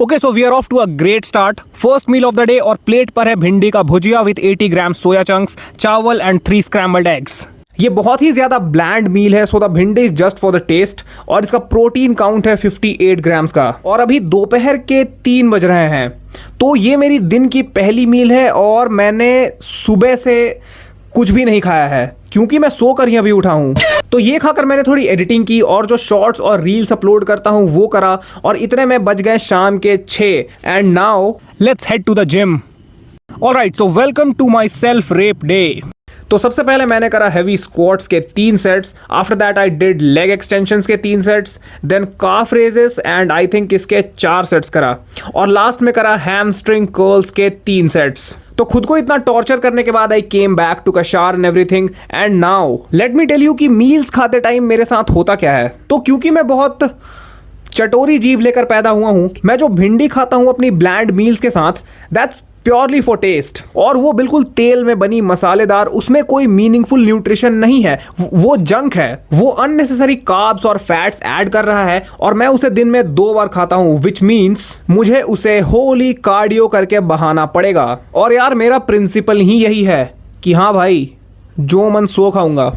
Okay so we are off to a great start. First meal of the day और plate पर है भिंडी का भुजिया विद 80 ग्राम सोया चंक्स, चावल एंड 3 स्क्रैम्बल्ड एग्स। ये बहुत ही ज्यादा ब्लैंड मील है, so the bhindi is just for the taste और इसका प्रोटीन काउंट है 58 ग्राम्स का। और अभी दोपहर के 3 बज रहे हैं, तो ये मेरी दिन की पहली मील है और मैंने सुबह से कुछ भी नहीं खाया है क्योंकि मैं सोकर ही अभी उठा हूं। तो ये खाकर मैंने थोड़ी एडिटिंग की और जो शॉर्ट्स और रील्स अपलोड करता हूं वो करा और इतने में बज गए शाम के 6 and now let's head to the gym. Alright, so welcome to my self rep day. तो सबसे पहले मैंने करा हैवी स्क्वाट्स के 3 sets, after that I did leg extensions के 3 sets, then calf raises and I think इसके 4 sets करा और लास्ट में करा हैमस्ट्रिंग कर्ल्स के 3 सेट्स। तो खुद को इतना टॉर्चर करने के बाद आई केम बैक टू कशार and everything and now let me tell you कि मील्स खाते टाइम मेरे साथ होता क्या है। तो क्योंकि मैं बहुत चटोरी जीभ लेकर पैदा हुआ हूं, मैं जो भिंडी खाता हूं अपनी ब्लैंड मील्स के साथ, दैट्स प्योरली फॉर टेस्ट। और वो बिल्कुल तेल में बनी मसालेदार, उसमें कोई मीनिंगफुल न्यूट्रिशन नहीं है, वो जंक है। वो अननेसेसरी कार्ब्स और फैट्स ऐड कर रहा है और मैं उसे दिन में 2 बार खाता हूं, विच मीन्स मुझे उसे होली कार्डियो करके बहाना पड़ेगा। और यार मेरा प्रिंसिपल ही यही है कि हाँ भाई, जो मन सो खाऊंगा।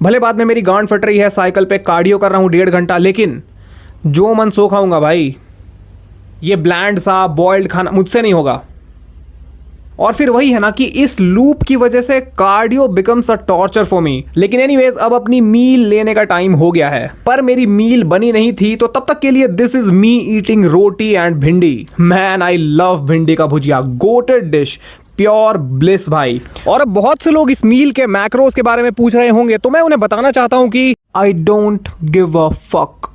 भले बाद में मेरी गांड फट रही है, साइकिल पे कार्डियो कर रहा हूं 1.5 घंटा, लेकिन जो मन सो खाऊंगा भाई। ये ब्लैंड सा बॉइल्ड खाना मुझसे नहीं होगा। और फिर वही है ना कि इस लूप की वजह से cardio becomes a torture for me. लेकिन एनीवेज, अब अपनी मील लेने का टाइम हो गया है, पर मेरी मील बनी नहीं थी, तो तब तक के लिए this is me eating roti and भिंडी। मैन आई लव भिंडी का भुजिया, गोटेड डिश, प्योर ब्लिस भाई। और अब बहुत से लोग इस मील के मैक्रोस के बारे में पूछ रहे होंगे, तो मैं उन्हें बताना चाहता हूं कि I don't give a fuck.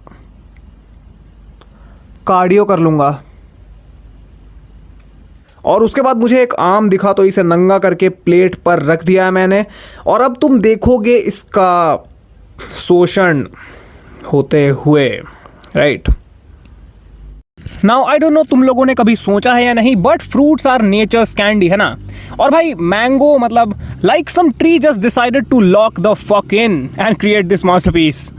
Cardio कर लूंगा और उसके बाद मुझे एक आम दिखा तो इसे नंगा करके प्लेट पर रख दिया है मैंने। और अब तुम देखोगे इसका शोषण होते हुए, right. Now I don't know तुम लोगों ने कभी सोचा है या नहीं, but fruits are nature's candy, है ना। और भाई मैंगो मतलब like some tree just decided to lock the fuck in and create this masterpiece.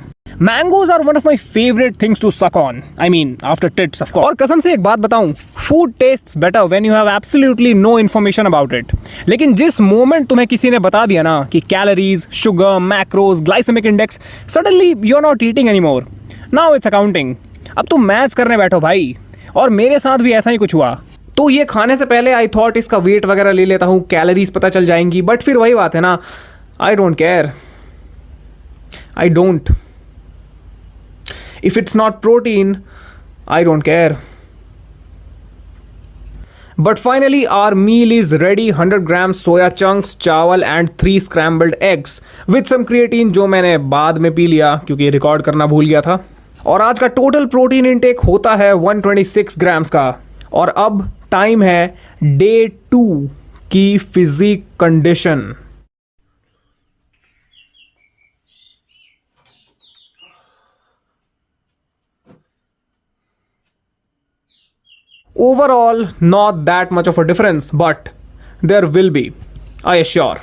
Mangoes are one of my favorite things to suck on. I mean, after tits, of course. और कसम से एक बात बताऊं, food tastes better when you have absolutely no information about it. लेकिन जिस moment तुम्हें किसी ने बता दिया ना कि calories, sugar, macros, glycemic index, suddenly you're not eating anymore. Now it's accounting. अब तुम मैथ्स करने बैठो भाई। और मेरे साथ भी ऐसा ही कुछ हुआ। तो ये खाने से पहले आई थॉट इसका वेट वगैरह ले लेता हूँ, कैलोरीज पता चल जाएंगी, बट फिर वही बात है ना, I don't care. I don't. If it's not protein, I don't care. But finally our meal is ready. 100 grams soya chunks, चावल and 3 scrambled eggs with some creatine, जो मैंने बाद में पी लिया क्योंकि रिकॉर्ड करना भूल गया था। और आज का टोटल प्रोटीन इनटेक होता है 126 ग्राम्स का। और अब टाइम है डे 2 की physique condition. Overall, not that much of a difference, but there will be, I assure.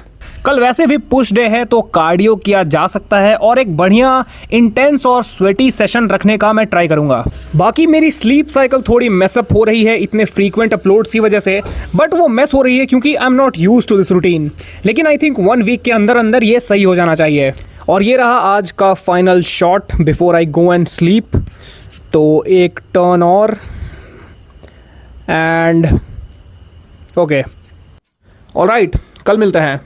कल वैसे भी पुश डे है तो कार्डियो किया जा सकता है और एक बढ़िया इंटेंस और स्वेटी सेशन रखने का मैं ट्राई करूंगा। बाकी मेरी स्लीप साइकिल थोड़ी मेसअप हो रही है इतने फ्रीक्वेंट अपलोड्स की वजह से, बट वो मेस हो रही है क्योंकि I am not use to this routine. लेकिन आई थिंक 1 वीक के अंदर अंदर ये सही हो जाना चाहिए। और ये रहा आज का final shot before I go and sleep. तो एक टर्न और एंड ओके, ऑलराइट, कल मिलते हैं।